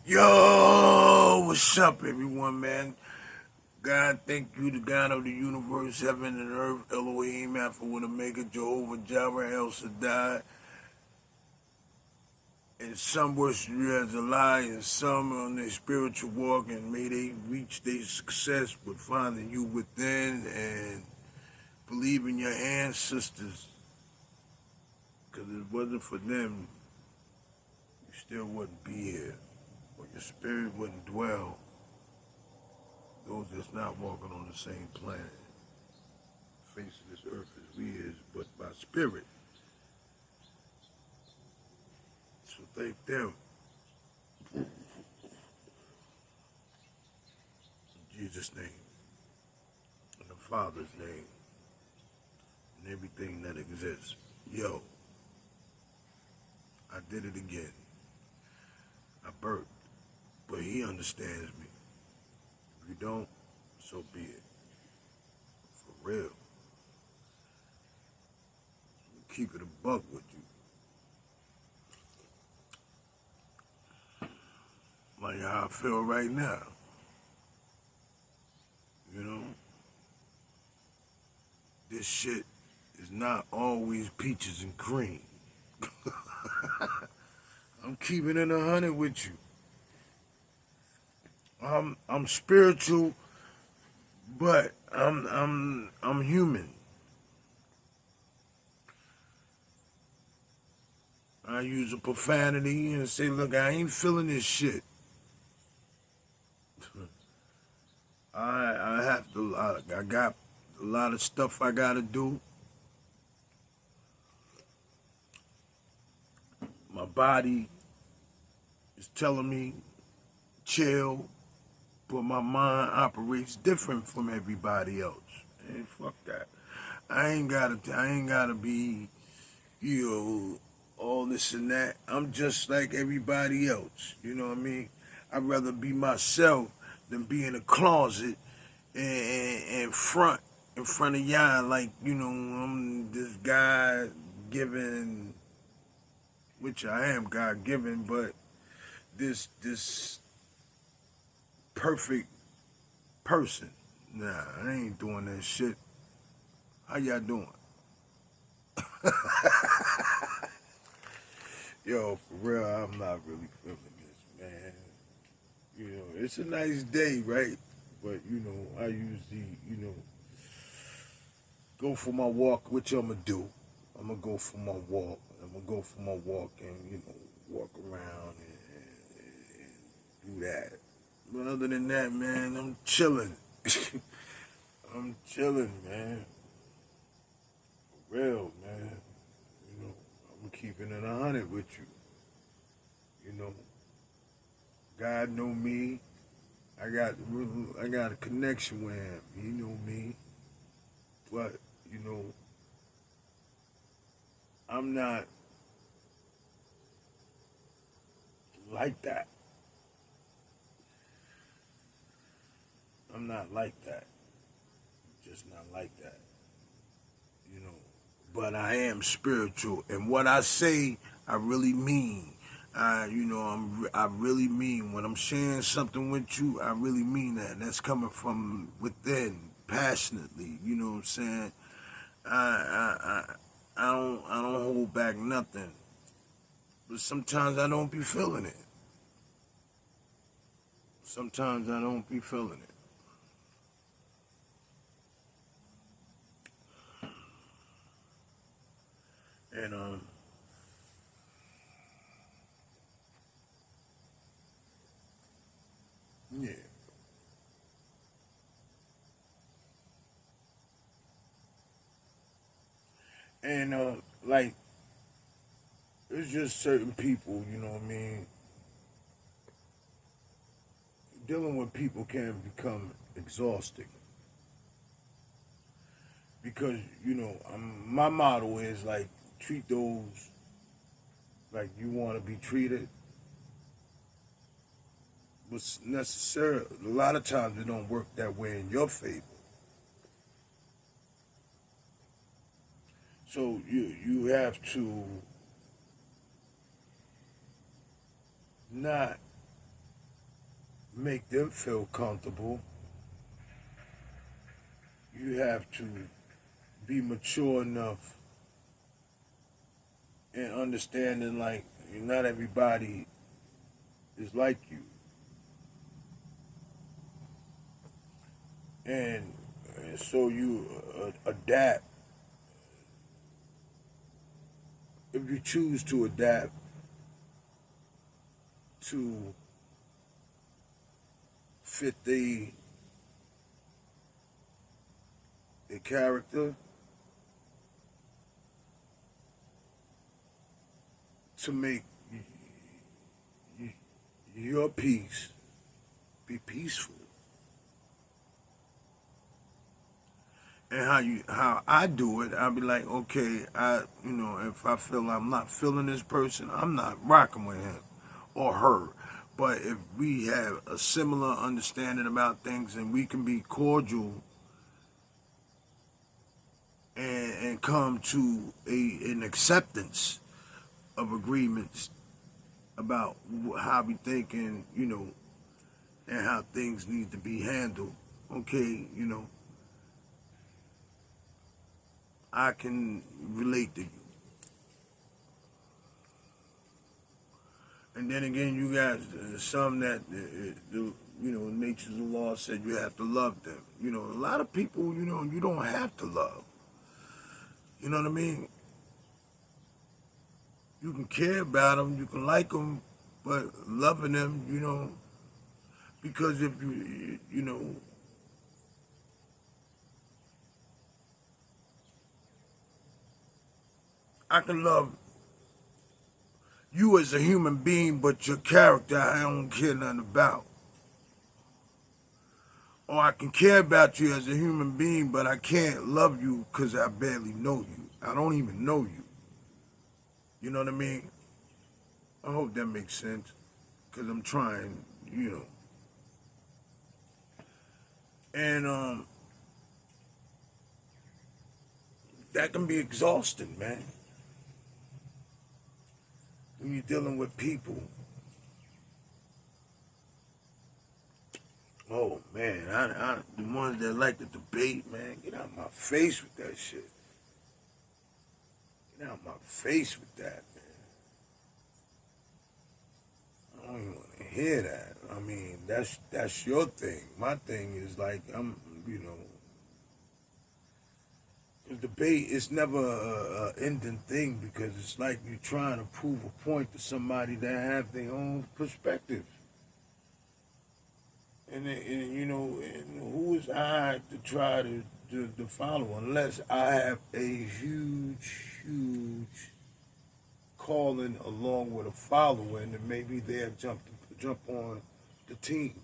Yo, what's up, everyone, man? God, thank you, the God of the universe, heaven and earth, Elohim, Alpha with Omega, Jehovah Jireh, El Shaddai, and some worship you as a lie, and some on their spiritual walk, and may they reach their success with finding you within and believe in your ancestors, because if it wasn't for them, you still wouldn't be here, or your spirit wouldn't dwell. Those that's not walking on the same planet, face of this earth as we is, but by spirit. So thank them. In Jesus' name, in the Father's name, and everything that exists. Yo, I did it again. I birthed, but he understands me. If you don't, so be it. For real. Keep it a buck with you. Like how I feel right now. You know? This shit is not always peaches and cream. I'm keeping it 100 with you. I'm spiritual, but I'm human. I use a profanity and say, look, I ain't feeling this shit. I have to. I got a lot of stuff I gotta do. My body is telling me chill, but my mind operates different from everybody else. And fuck that. I ain't gotta be, you know, all this and that. I'm just like everybody else. You know what I mean? I'd rather be myself than be in a closet and front in front of y'all like, you know, I'm this guy given, which I am God given, but this perfect person. Nah, I ain't doing that shit. How y'all doing? Yo, for real, I'm not really feeling this, man. You know, it's a nice day, right? But, you know, I usually, you know, go for my walk, which I'm going to do. I'm going to go for my walk. I'm going to go for my walk and, you know, walk around and do that. But other than that, man, I'm chilling. I'm chilling, man. For real, man. You know, I'm keeping it 100 with you. You know, God know me. I got a connection with him. He know me. But, you know, I'm not like that. I'm not like that. Just not like that. You know. But I am spiritual. And what I say, I really mean. You know, I really mean when I'm sharing something with you. I really mean that. And that's coming from within, passionately. You know what I'm saying? I don't hold back nothing. But sometimes I don't be feeling it. Sometimes I don't be feeling it. And yeah. And like it's just certain people, you know what I mean? Dealing with people can become exhausting. Because, you know, my motto is like treat those like you want to be treated. But necessarily, a lot of times it don't work that way in your favor. So you have to not make them feel comfortable, you have to be mature enough and understanding like not everybody is like you. And so you adapt. If you choose to adapt to fit the character, to make your peace be peaceful. And how I do it, I'll be like, okay, if I feel I'm not feeling this person, I'm not rocking with him or her. But if we have a similar understanding about things and we can be cordial and come to an acceptance of agreements about how we think and, and how things need to be handled, okay, I can relate to you. And then again, you got some that, Nature's law said you have to love them. A lot of people, you don't have to love. You know what I mean? You can care about them, you can like them, but loving them, because if I can love you as a human being, but your character I don't care nothing about. Or I can care about you as a human being, but I can't love you because I barely know you. I don't even know you. You know what I mean? I hope that makes sense, because I'm trying, And that can be exhausting, man. When you're dealing with people. Oh man, the ones that like to debate, man, get out of my face with that shit. Get out of my face with that, man. I don't even want to hear that. I mean, that's your thing. My thing is like the debate is never a ending thing, because it's like you're trying to prove a point to somebody that have their own perspective. And who is I to try to follow, unless I have a huge calling along with a following, and maybe they'll jump on the team.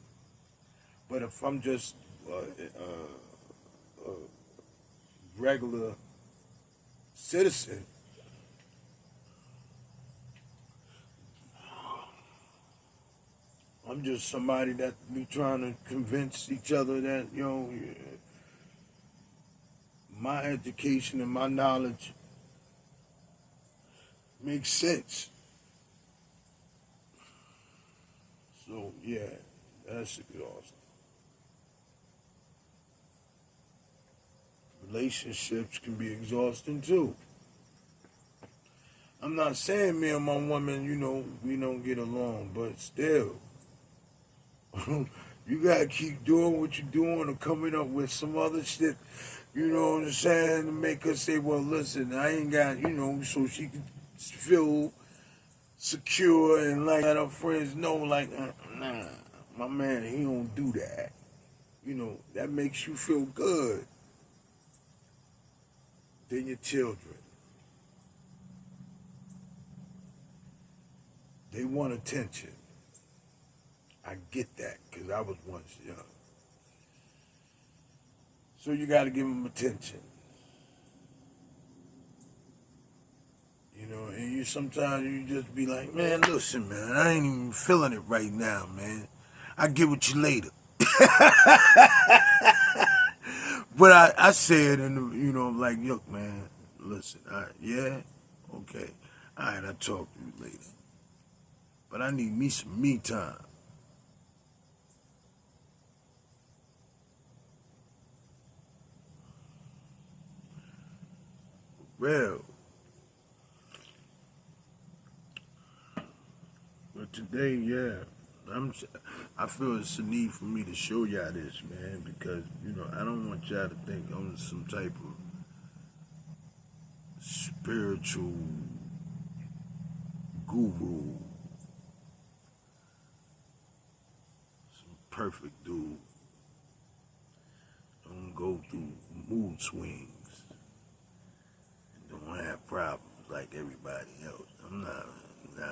But if I'm just a regular citizen, I'm just somebody that be trying to convince each other that, my education and my knowledge makes sense. So, yeah, that's exhausting. Relationships can be exhausting too. I'm not saying me and my woman, we don't get along, but still, you gotta keep doing what you're doing or coming up with some other shit, you know what I'm saying, to make her say, well, listen, I ain't got, so she can feel secure and like let her friends know, like, nah, my man, he don't do that. That makes you feel good. Then your children, they want attention. I get that, because I was once young. So you got to give them attention. And you sometimes you just be like, man, listen, man, I ain't even feeling it right now, man. I'll get with you later. But I said, like, look, man, listen, all right, yeah, okay, all right, I'll talk to you later. But I need me some me time. Well, but today, yeah, I'm. I feel it's a need for me to show y'all this, man, because I don't want y'all to think I'm some type of spiritual guru, some perfect dude. I don't go through mood swings and don't have problems like everybody else. I'm not, nah.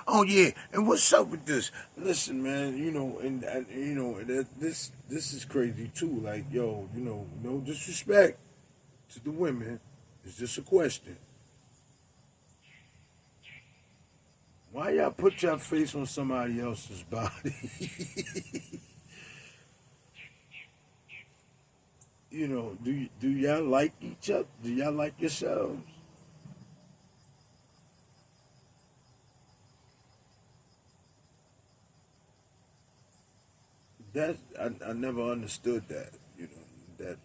Oh yeah, and what's up with this? Listen, man, this is crazy too. Like, yo, no disrespect to the women. It's just a question. Why y'all put your face on somebody else's body? Do y'all like each other? Do y'all like yourselves? That I never understood that. That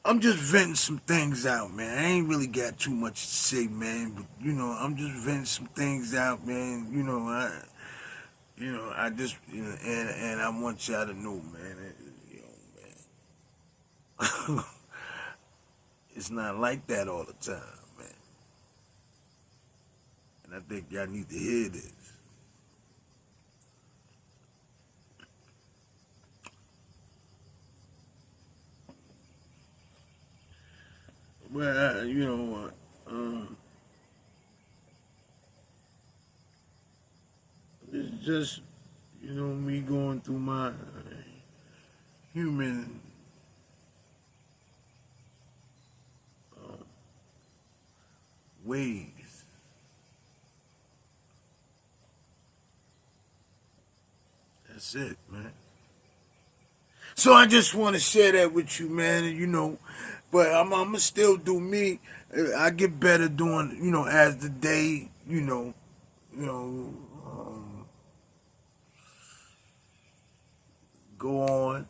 I'm just venting some things out, man. I ain't really got too much to say, man. But I'm just venting some things out, man. I just, and I want y'all to know, man. Man, it's not like that all the time, man. And I think y'all need to hear this. Well, you know what? It's just, me going through my human ways. That's it, man. So I just want to share that with you, man. But I'm gonna still do me. I get better doing, as the day, go on.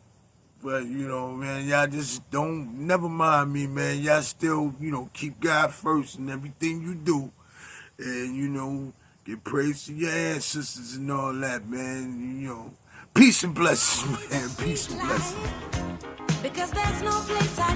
But man, y'all just don't never mind me, man. Y'all still, keep God first in everything you do, and give praise to your ancestors and all that, man. Peace and blessings, man. Peace and blessings. Because there's no place I